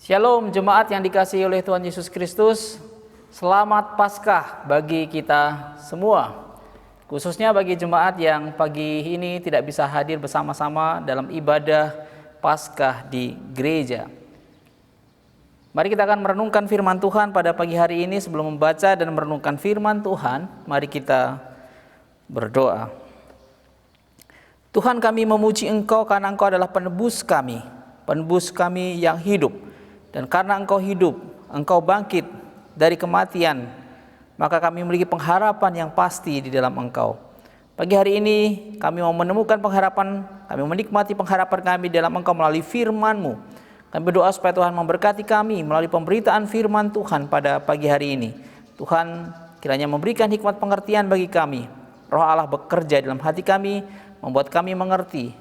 Shalom jemaat yang dikasihi oleh Tuhan Yesus Kristus. Selamat Paskah bagi kita semua. Khususnya bagi jemaat yang pagi ini tidak bisa hadir bersama-sama dalam ibadah Paskah di gereja. Mari kita akan merenungkan firman Tuhan pada pagi hari ini. Sebelum membaca dan merenungkan firman Tuhan, mari kita berdoa. Tuhan, kami memuji Engkau karena Engkau adalah penebus kami yang hidup. Dan karena Engkau hidup, Engkau bangkit dari kematian, maka kami memiliki pengharapan yang pasti di dalam Engkau. Pagi hari ini kami mau menemukan pengharapan, kami menikmati pengharapan kami dalam Engkau melalui firman-Mu. Kami berdoa supaya Tuhan memberkati kami melalui pemberitaan firman Tuhan pada pagi hari ini. Tuhan kiranya memberikan hikmat pengertian bagi kami. Roh Allah bekerja dalam hati kami, membuat kami mengerti,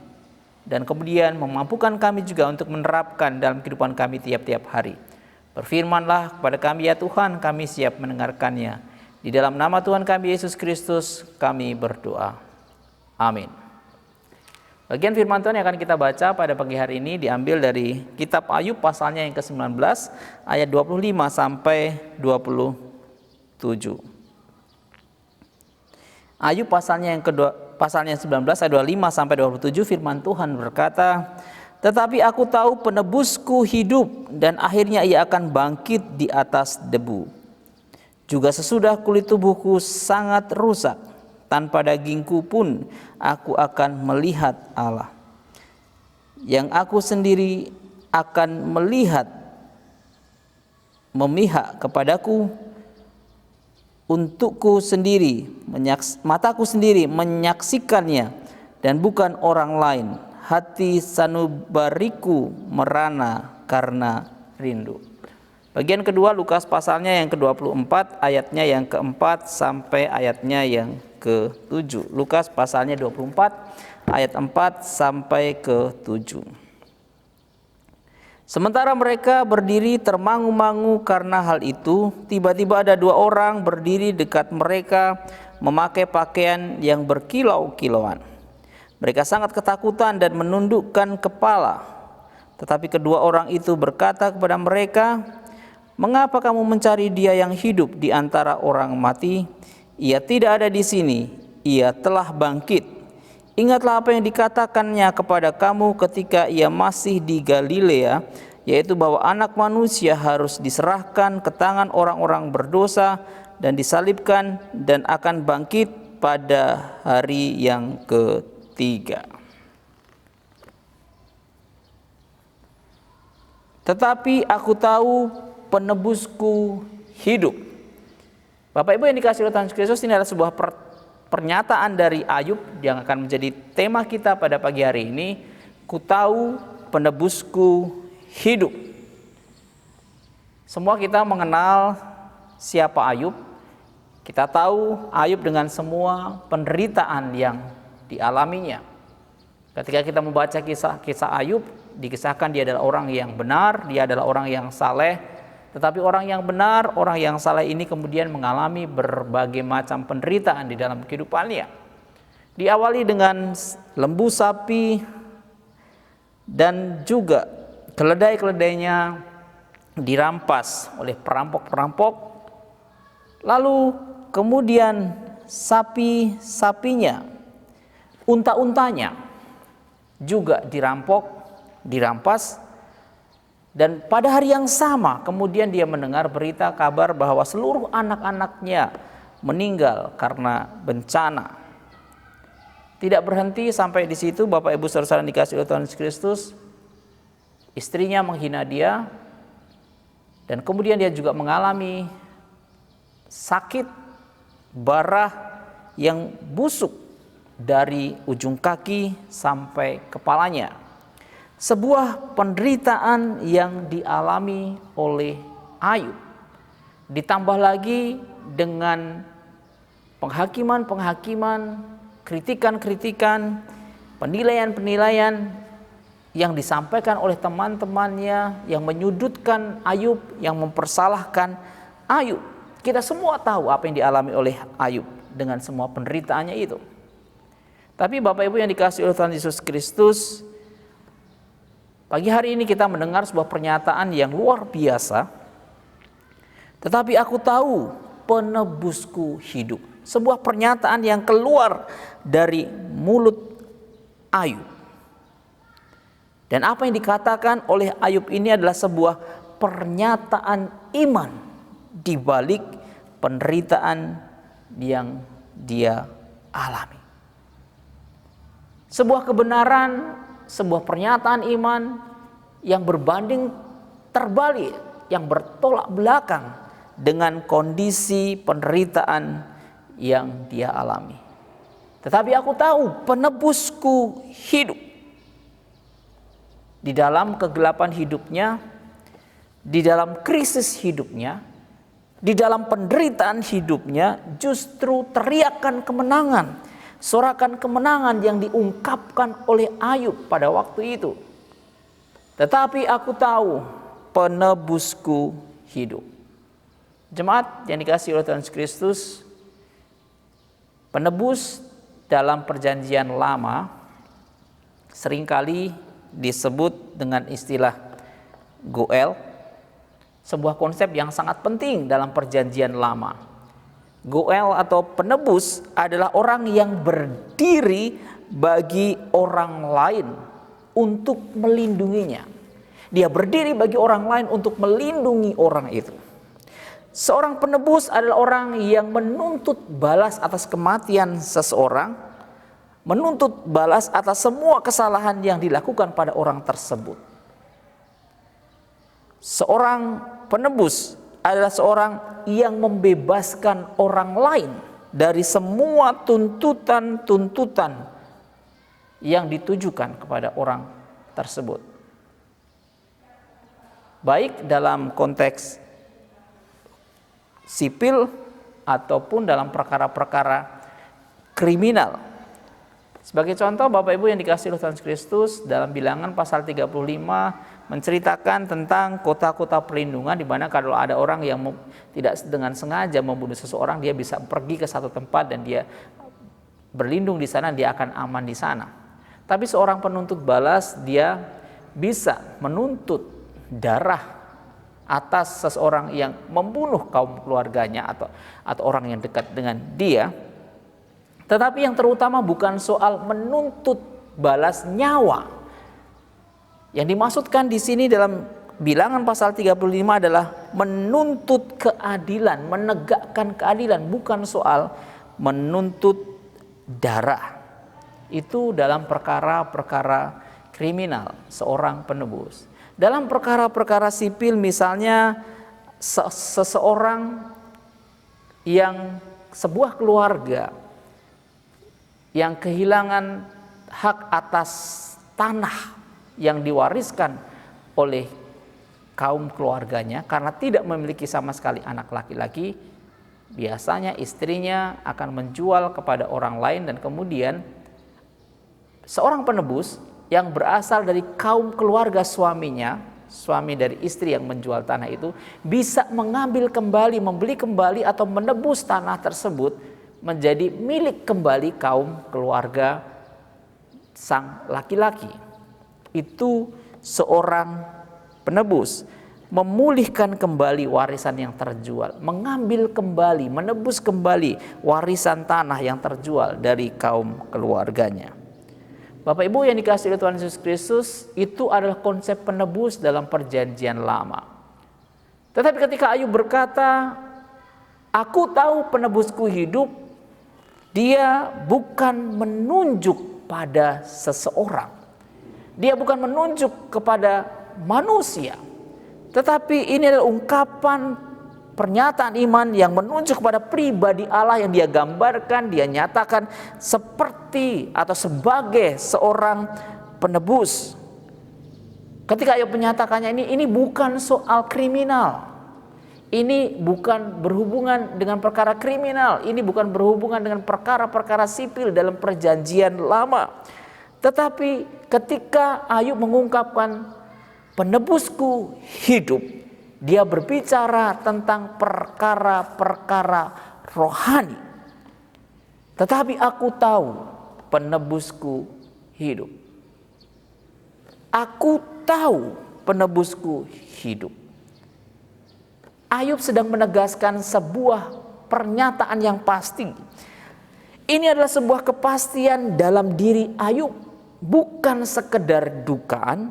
dan kemudian memampukan kami juga untuk menerapkan dalam kehidupan kami tiap-tiap hari. Berfirmanlah kepada kami ya Tuhan, kami siap mendengarkannya. Di dalam nama Tuhan kami Yesus Kristus kami berdoa. Amin. Bagian firman Tuhan yang akan kita baca pada pagi hari ini diambil dari kitab Ayub pasalnya yang ke-19 ayat 25 sampai 27. Ayub pasalnya yang pasalnya 19 ayat 25 sampai 27, firman Tuhan berkata, "Tetapi aku tahu penebusku hidup dan akhirnya ia akan bangkit di atas debu. Juga sesudah kulit tubuhku sangat rusak, tanpa dagingku pun aku akan melihat Allah. Yang aku sendiri akan memihak kepadaku, untukku sendiri, mataku sendiri menyaksikannya dan bukan orang lain. Hati sanubariku merana karena rindu." Bagian kedua Lukas pasalnya yang ke-24 ayatnya yang ke-4 sampai ayatnya yang ke-7. Lukas pasalnya 24 ayat 4 sampai ke-7. Sementara mereka berdiri termangu-mangu karena hal itu, tiba-tiba ada dua orang berdiri dekat mereka memakai pakaian yang berkilau-kilauan. Mereka sangat ketakutan dan menundukkan kepala. Tetapi kedua orang itu berkata kepada mereka, "Mengapa kamu mencari Dia yang hidup di antara orang mati? Ia tidak ada di sini, Ia telah bangkit. Ingatlah apa yang dikatakannya kepada kamu ketika ia masih di Galilea, yaitu bahwa Anak Manusia harus diserahkan ke tangan orang-orang berdosa dan disalibkan dan akan bangkit pada hari yang ketiga." Tetapi aku tahu penebusku hidup. Bapak Ibu yang dikasihi oleh Tuhan Yesus, ini adalah sebuah pernyataan dari Ayub yang akan menjadi tema kita pada pagi hari ini. Ku tahu penebusku hidup. Semua kita mengenal siapa Ayub. Kita tahu Ayub dengan semua penderitaan yang dialaminya. Ketika kita membaca kisah Ayub, dikisahkan dia adalah orang yang benar, dia adalah orang yang saleh. Tetapi orang yang benar, orang yang saleh ini kemudian mengalami berbagai macam penderitaan di dalam kehidupannya. Diawali dengan lembu sapi dan juga keledai-keledainya dirampas oleh perampok-perampok. Lalu kemudian sapi-sapinya, unta-untanya juga dirampas. Dan pada hari yang sama kemudian dia mendengar berita kabar bahwa seluruh anak-anaknya meninggal karena bencana. Tidak berhenti sampai di situ, Bapak Ibu saudara yang dikasihi oleh Tuhan Yesus Kristus. Istrinya menghina dia, dan kemudian dia juga mengalami sakit barah yang busuk dari ujung kaki sampai kepalanya. Sebuah penderitaan yang dialami oleh Ayub. Ditambah lagi dengan penghakiman-penghakiman, kritikan-kritikan, penilaian-penilaian yang disampaikan oleh teman-temannya yang menyudutkan Ayub, yang mempersalahkan Ayub. Kita semua tahu apa yang dialami oleh Ayub dengan semua penderitaannya itu. Tapi Bapak Ibu yang dikasihi oleh Tuhan Yesus Kristus, Pagi hari ini kita mendengar sebuah pernyataan yang luar biasa. Tetapi aku tahu penebusku hidup. Sebuah pernyataan yang keluar dari mulut Ayub. Dan apa yang dikatakan oleh Ayub ini adalah sebuah pernyataan iman di balik penderitaan yang dia alami. Sebuah kebenaran, sebuah pernyataan iman yang berbanding terbalik, yang bertolak belakang dengan kondisi penderitaan yang dia alami. Tetapi aku tahu penebusku hidup. Di dalam kegelapan hidupnya, di dalam krisis hidupnya, di dalam penderitaan hidupnya, justru teriakan kemenangan, sorakan kemenangan yang diungkapkan oleh Ayub pada waktu itu. Tetapi aku tahu penebusku hidup. Jemaat yang dikasihi oleh Tuhan Yesus Kristus, penebus dalam perjanjian lama seringkali disebut dengan istilah Goel, sebuah konsep yang sangat penting dalam perjanjian lama. Goel atau penebus adalah orang yang berdiri bagi orang lain untuk melindunginya. Dia berdiri bagi orang lain untuk melindungi orang itu. Seorang penebus adalah orang yang menuntut balas atas kematian seseorang, menuntut balas atas semua kesalahan yang dilakukan pada orang tersebut. Seorang penebus adalah seorang yang membebaskan orang lain dari semua tuntutan-tuntutan yang ditujukan kepada orang tersebut. Baik dalam konteks sipil ataupun dalam perkara-perkara kriminal. Sebagai contoh, Bapak Ibu yang dikasihi oleh Tuhan Yesus Kristus, dalam Bilangan pasal 35 menceritakan tentang kota-kota perlindungan, di mana kalau ada orang yang tidak dengan sengaja membunuh seseorang, dia bisa pergi ke satu tempat dan dia berlindung di sana, dia akan aman di sana. Tapi seorang penuntut balas, dia bisa menuntut darah atas seseorang yang membunuh kaum keluarganya atau orang yang dekat dengan dia. Tetapi yang terutama bukan soal menuntut balas nyawa. Yang dimaksudkan di sini dalam Bilangan pasal 35 adalah menuntut keadilan, menegakkan keadilan, bukan soal menuntut darah. Itu dalam perkara-perkara kriminal seorang penebus. Dalam perkara-perkara sipil misalnya seseorang yang sebuah keluarga yang kehilangan hak atas tanah yang diwariskan oleh kaum keluarganya karena tidak memiliki sama sekali anak laki-laki, biasanya istrinya akan menjual kepada orang lain dan kemudian seorang penebus yang berasal dari kaum keluarga suaminya, suami dari istri yang menjual tanah itu, bisa mengambil kembali, membeli kembali atau menebus tanah tersebut menjadi milik kembali kaum keluarga sang laki-laki. Itu seorang penebus, memulihkan kembali warisan yang terjual, mengambil kembali, menebus kembali warisan tanah yang terjual dari kaum keluarganya. Bapak Ibu yang dikasihi oleh Tuhan Yesus Kristus, itu adalah konsep penebus dalam perjanjian lama. Tetapi ketika Ayub berkata, aku tahu penebusku hidup, dia bukan menunjuk pada seseorang. Dia bukan menunjuk kepada manusia. Tetapi ini adalah ungkapan pernyataan iman yang menunjuk kepada pribadi Allah yang dia gambarkan, dia nyatakan seperti atau sebagai seorang penebus. Ketika Ayub menyatakannya ini bukan soal kriminal. Ini bukan berhubungan dengan perkara kriminal. Ini bukan berhubungan dengan perkara-perkara sipil dalam perjanjian lama. Tetapi ketika Ayub mengungkapkan penebusku hidup, dia berbicara tentang perkara-perkara rohani. Tetapi aku tahu penebusku hidup. Aku tahu penebusku hidup. Ayub sedang menegaskan sebuah pernyataan yang pasti. Ini adalah sebuah kepastian dalam diri Ayub, bukan sekedar dugaan,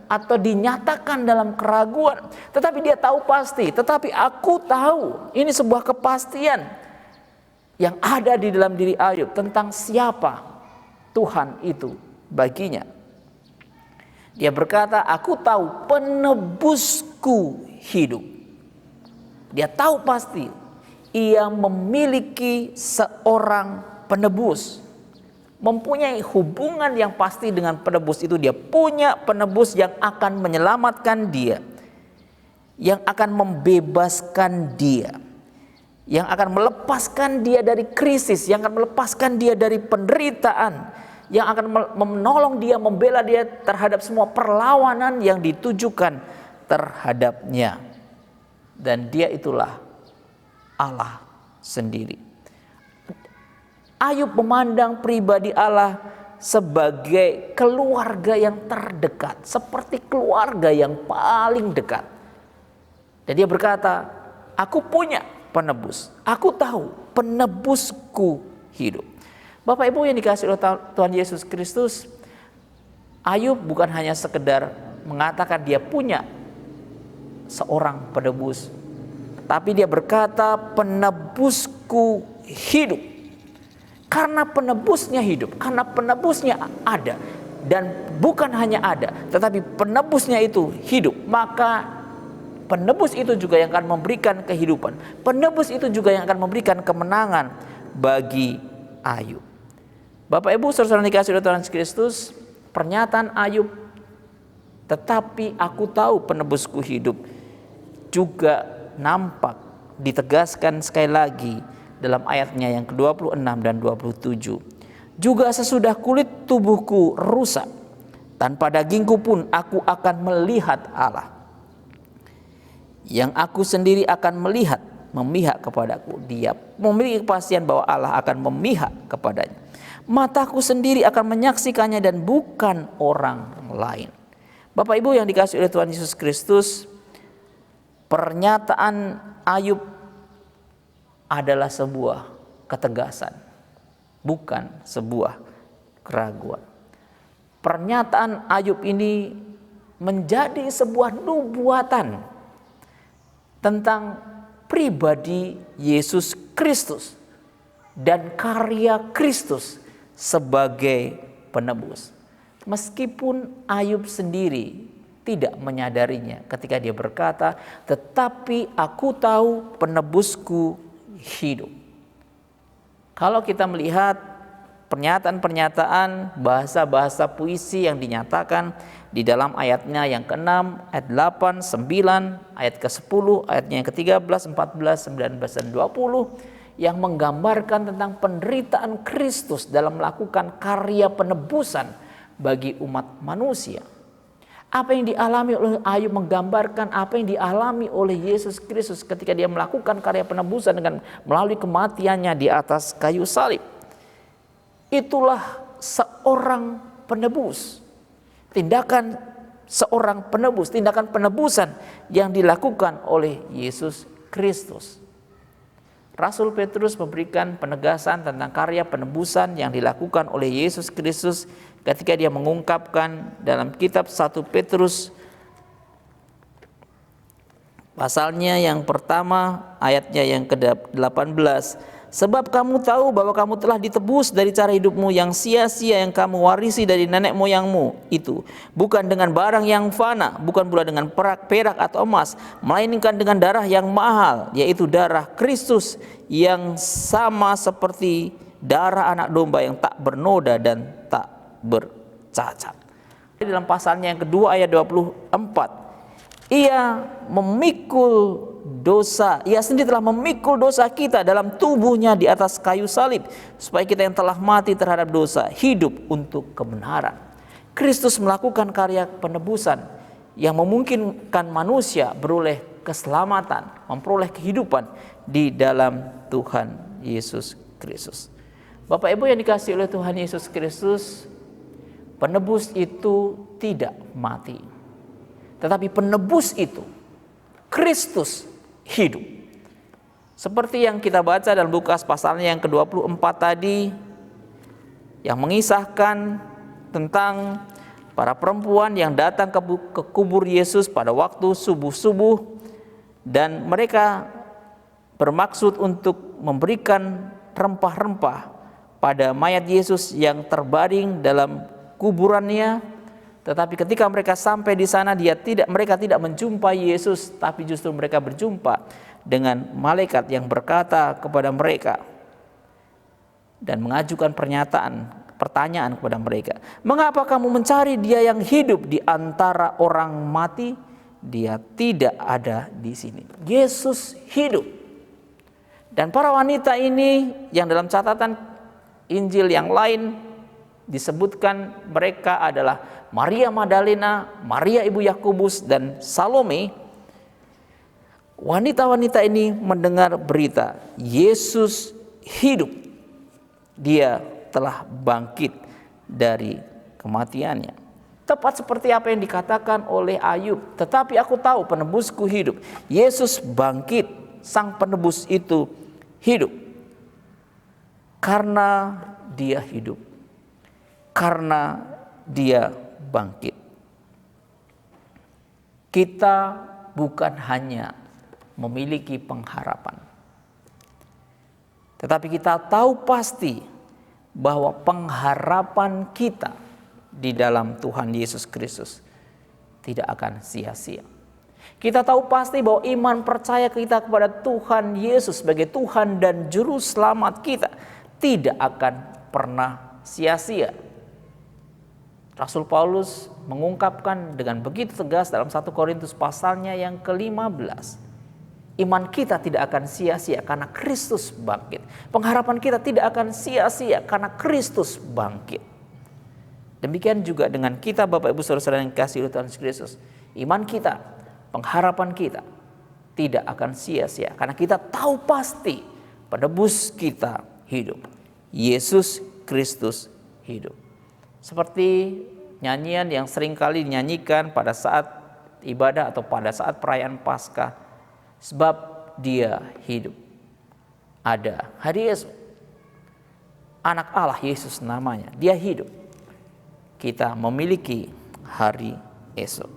atau dinyatakan dalam keraguan, tetapi dia tahu pasti. Tetapi aku tahu, ini sebuah kepastian yang ada di dalam diri Ayub tentang siapa Tuhan itu baginya. Dia berkata, aku tahu penebusku hidup. Dia tahu pasti ia memiliki seorang penebus, mempunyai hubungan yang pasti dengan penebus itu. Dia punya penebus yang akan menyelamatkan dia, yang akan membebaskan dia, yang akan melepaskan dia dari krisis, yang akan melepaskan dia dari penderitaan, yang akan menolong dia, membela dia terhadap semua perlawanan yang ditujukan terhadapnya. Dan dia itulah Allah sendiri. Ayub memandang pribadi Allah sebagai keluarga yang terdekat, seperti keluarga yang paling dekat. Dan dia berkata, aku punya penebus, aku tahu penebusku hidup. Bapak Ibu yang dikasihi oleh Tuhan Yesus Kristus, Ayub bukan hanya sekedar mengatakan dia punya seorang penebus, tapi dia berkata penebusku hidup. Karena penebusnya hidup, karena penebusnya ada, dan bukan hanya ada, tetapi penebusnya itu hidup, maka penebus itu juga yang akan memberikan kehidupan. Penebus itu juga yang akan memberikan kemenangan bagi Ayub. Bapak Ibu saudara dikasihi oleh Tuhan Yesus Kristus, pernyataan Ayub, tetapi aku tahu penebusku hidup, juga nampak ditegaskan sekali lagi dalam ayatnya yang ke-26 dan 27. Juga sesudah kulit tubuhku rusak, tanpa dagingku pun aku akan melihat Allah, yang aku sendiri akan memihak kepadaku. Dia memiliki kepastian bahwa Allah akan memihak kepadanya. Mataku sendiri akan menyaksikannya dan bukan orang lain. Bapak Ibu yang dikasihi oleh Tuhan Yesus Kristus, pernyataan Ayub adalah sebuah ketegasan, bukan sebuah keraguan. Pernyataan Ayub ini menjadi sebuah nubuatan tentang pribadi Yesus Kristus dan karya Kristus sebagai penebus. Meskipun Ayub sendiri tidak menyadarinya ketika dia berkata, tetapi aku tahu penebusku hidup. Kalau kita melihat pernyataan-pernyataan bahasa-bahasa puisi yang dinyatakan di dalam ayatnya yang ke-6, ayat 8, 9, ayat ke-10, ayatnya yang ke-13, 14, 19, dan 20, yang menggambarkan tentang penderitaan Kristus dalam melakukan karya penebusan bagi umat manusia. Apa yang dialami oleh Ayub menggambarkan apa yang dialami oleh Yesus Kristus ketika dia melakukan karya penebusan dengan melalui kematiannya di atas kayu salib. Itulah seorang penebus. Tindakan seorang penebus, tindakan penebusan yang dilakukan oleh Yesus Kristus. Rasul Petrus memberikan penegasan tentang karya penebusan yang dilakukan oleh Yesus Kristus ketika dia mengungkapkan dalam kitab 1 Petrus pasalnya yang pertama ayatnya yang ke-18. Sebab kamu tahu bahwa kamu telah ditebus dari cara hidupmu yang sia-sia yang kamu warisi dari nenek moyangmu itu, bukan dengan barang yang fana, bukan pula dengan perak atau emas, melainkan dengan darah yang mahal, yaitu darah Kristus, yang sama seperti darah anak domba yang tak bernoda dan tak bercacat. Di dalam pasalnya yang kedua ayat 24, ia memikul dosa, ia sendiri telah memikul dosa kita dalam tubuhnya di atas kayu salib, supaya kita yang telah mati terhadap dosa hidup untuk kebenaran. Kristus melakukan karya penebusan yang memungkinkan manusia beroleh keselamatan, memperoleh kehidupan di dalam Tuhan Yesus Kristus. Bapak Ibu yang dikasihi oleh Tuhan Yesus Kristus, penebus itu tidak mati. Tetapi penebus itu, Kristus, hidup. Seperti yang kita baca dalam Lukas pasalnya yang ke-24 tadi, yang mengisahkan tentang para perempuan yang datang ke kubur Yesus pada waktu subuh-subuh, dan mereka bermaksud untuk memberikan rempah-rempah pada mayat Yesus yang terbaring dalam kuburannya. Tetapi ketika mereka sampai di sana, mereka tidak menjumpai Yesus, tapi justru mereka berjumpa dengan malaikat yang berkata kepada mereka dan mengajukan pertanyaan kepada mereka. Mengapa kamu mencari Dia yang hidup di antara orang mati? Dia tidak ada di sini. Yesus hidup. Dan para wanita ini yang dalam catatan Injil yang lain disebutkan mereka adalah Maria Magdalena, Maria ibu Yakobus, dan Salome. Wanita-wanita ini mendengar berita Yesus hidup. Dia telah bangkit dari kematiannya. Tepat seperti apa yang dikatakan oleh Ayub. Tetapi aku tahu penebusku hidup. Yesus bangkit, sang penebus itu hidup. Karena Dia hidup, karena Dia bangkit. Kita bukan hanya memiliki pengharapan, tetapi kita tahu pasti bahwa pengharapan kita di dalam Tuhan Yesus Kristus tidak akan sia-sia. Kita tahu pasti bahwa iman percaya kita kepada Tuhan Yesus sebagai Tuhan dan Juru Selamat kita tidak akan pernah sia-sia. Rasul Paulus mengungkapkan dengan begitu tegas dalam 1 Korintus pasalnya yang ke-15. Iman kita tidak akan sia-sia karena Kristus bangkit. Pengharapan kita tidak akan sia-sia karena Kristus bangkit. Demikian juga dengan kita, Bapak Ibu Saudara-saudara yang dikasihi Tuhan Yesus Kristus. Iman kita, pengharapan kita tidak akan sia-sia karena kita tahu pasti penebus kita hidup. Yesus Kristus hidup. Seperti nyanyian yang seringkali dinyanyikan pada saat ibadah atau pada saat perayaan Paskah. Sebab Dia hidup. Ada hari Yesus, anak Allah Yesus namanya, Dia hidup. Kita memiliki hari esok.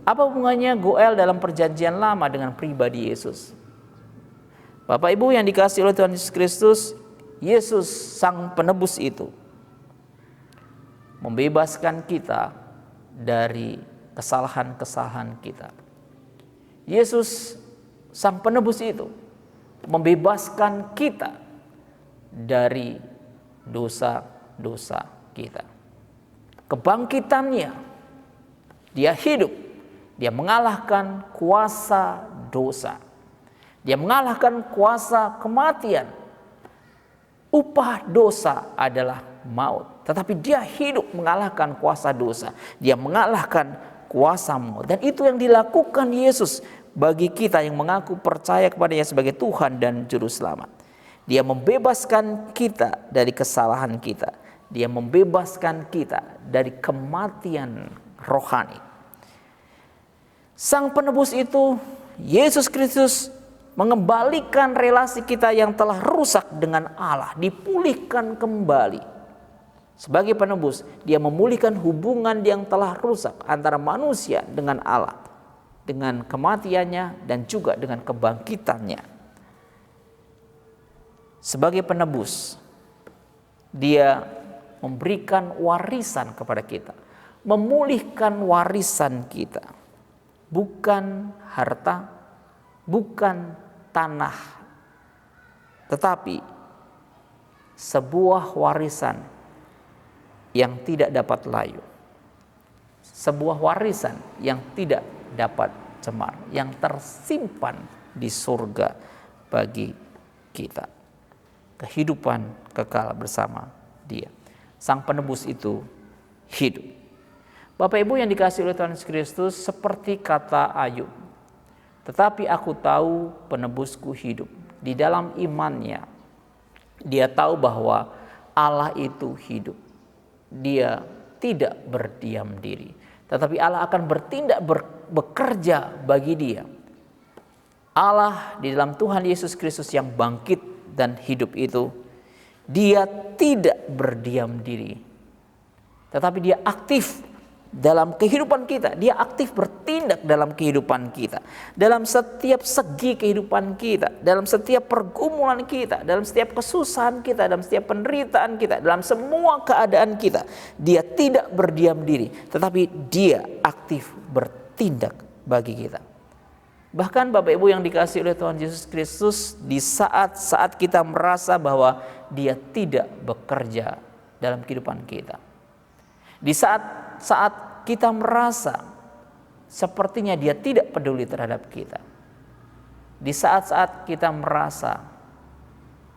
Apa hubungannya Goel dalam perjanjian lama dengan pribadi Yesus? Bapak Ibu yang dikasihi oleh Tuhan Yesus Kristus, Yesus sang penebus itu membebaskan kita dari kesalahan-kesalahan kita. Yesus sang penebus itu membebaskan kita dari dosa-dosa kita. Kebangkitannya, Dia hidup, Dia mengalahkan kuasa dosa, Dia mengalahkan kuasa kematian. Upah dosa adalah maut, tetapi Dia hidup mengalahkan kuasa dosa. Dia mengalahkan kuasa maut. Dan itu yang dilakukan Yesus bagi kita yang mengaku percaya kepada-Nya sebagai Tuhan dan Juru Selamat. Dia membebaskan kita dari kesalahan kita. Dia membebaskan kita dari kematian rohani. Sang penebus itu, Yesus Kristus, mengembalikan relasi kita yang telah rusak dengan Allah, dipulihkan kembali. Sebagai penebus, Dia memulihkan hubungan yang telah rusak antara manusia dengan Allah, dengan kematiannya dan juga dengan kebangkitannya. Sebagai penebus, Dia memberikan warisan kepada kita, memulihkan warisan kita, bukan harta, bukan tanah, tetapi sebuah warisan yang tidak dapat layu, sebuah warisan yang tidak dapat cemar, yang tersimpan di surga bagi kita. Kehidupan kekal bersama Dia. Sang penebus itu hidup. Bapak Ibu yang dikasihi oleh Tuhan Yesus Kristus, seperti kata Ayub, tetapi aku tahu penebusku hidup. Di dalam imannya, dia tahu bahwa Allah itu hidup. Dia tidak berdiam diri, tetapi Allah akan bertindak bekerja bagi dia. Allah di dalam Tuhan Yesus Kristus yang bangkit dan hidup itu, dia tidak berdiam diri, tetapi dia aktif dalam kehidupan kita. Dia aktif bertindak dalam kehidupan kita, dalam setiap segi kehidupan kita, dalam setiap pergumulan kita, dalam setiap kesusahan kita, dalam setiap penderitaan kita, dalam semua keadaan kita. Dia tidak berdiam diri, tetapi dia aktif bertindak bagi kita. Bahkan Bapak Ibu yang dikasihi oleh Tuhan Yesus Kristus, di saat-saat kita merasa bahwa dia tidak bekerja dalam kehidupan kita, di saat kita merasa sepertinya dia tidak peduli terhadap kita, di saat-saat kita merasa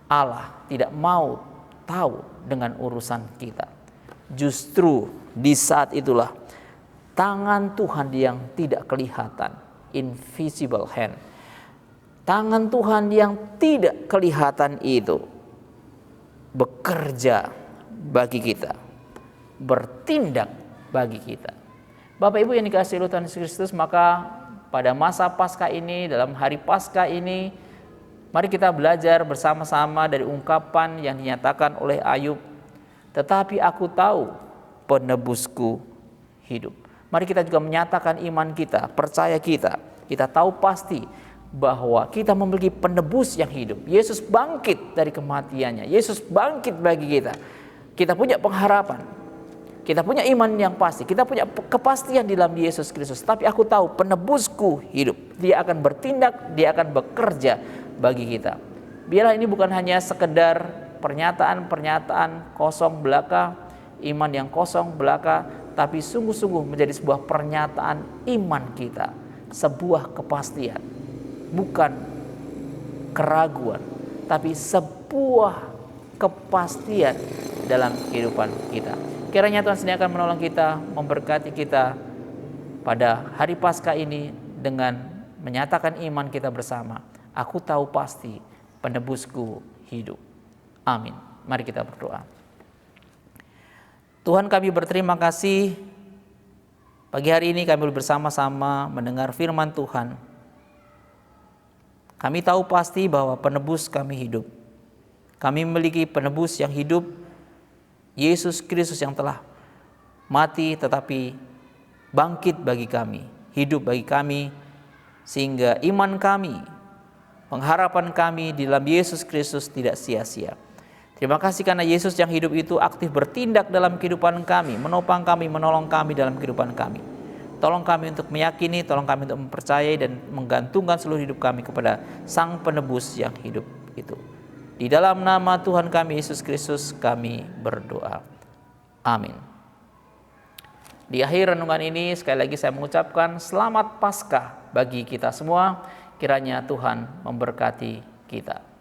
Allah tidak mau tahu dengan urusan kita, justru di saat itulah tangan Tuhan yang tidak kelihatan, invisible hand, tangan Tuhan yang tidak kelihatan itu bekerja bagi kita, bertindak bagi kita. Bapak Ibu yang dikasihi oleh Tuhan Yesus Kristus, maka pada masa Paskah ini, dalam hari Paskah ini, mari kita belajar bersama-sama dari ungkapan yang dinyatakan oleh Ayub, tetapi aku tahu penebusku hidup. Mari kita juga menyatakan iman kita, percaya kita tahu pasti bahwa kita memiliki penebus yang hidup. Yesus bangkit dari kematiannya, Yesus bangkit bagi kita. Kita punya pengharapan, kita punya iman yang pasti, kita punya kepastian di dalam Yesus Kristus. Tapi aku tahu penebusku hidup, dia akan bertindak, dia akan bekerja bagi kita. Biarlah ini bukan hanya sekedar pernyataan-pernyataan kosong belaka, iman yang kosong belaka, tapi sungguh-sungguh menjadi sebuah pernyataan iman kita, sebuah kepastian, bukan keraguan, tapi sebuah kepastian dalam kehidupan kita. Kiranya Tuhan sendiri akan menolong kita, memberkati kita pada hari Paskah ini dengan menyatakan iman kita bersama. Aku tahu pasti penebusku hidup. Amin. Mari kita berdoa. Tuhan, kami berterima kasih pagi hari ini kami bersama-sama mendengar firman Tuhan. Kami tahu pasti bahwa penebus kami hidup. Kami memiliki penebus yang hidup, Yesus Kristus yang telah mati tetapi bangkit bagi kami, hidup bagi kami, sehingga iman kami, pengharapan kami di dalam Yesus Kristus tidak sia-sia. Terima kasih karena Yesus yang hidup itu aktif bertindak dalam kehidupan kami, menopang kami, menolong kami dalam kehidupan kami. Tolong kami untuk meyakini, tolong kami untuk mempercayai dan menggantungkan seluruh hidup kami kepada Sang Penebus yang hidup itu. Di dalam nama Tuhan kami Yesus Kristus kami berdoa. Amin. Di akhir renungan ini sekali lagi saya mengucapkan selamat Paskah bagi kita semua. Kiranya Tuhan memberkati kita.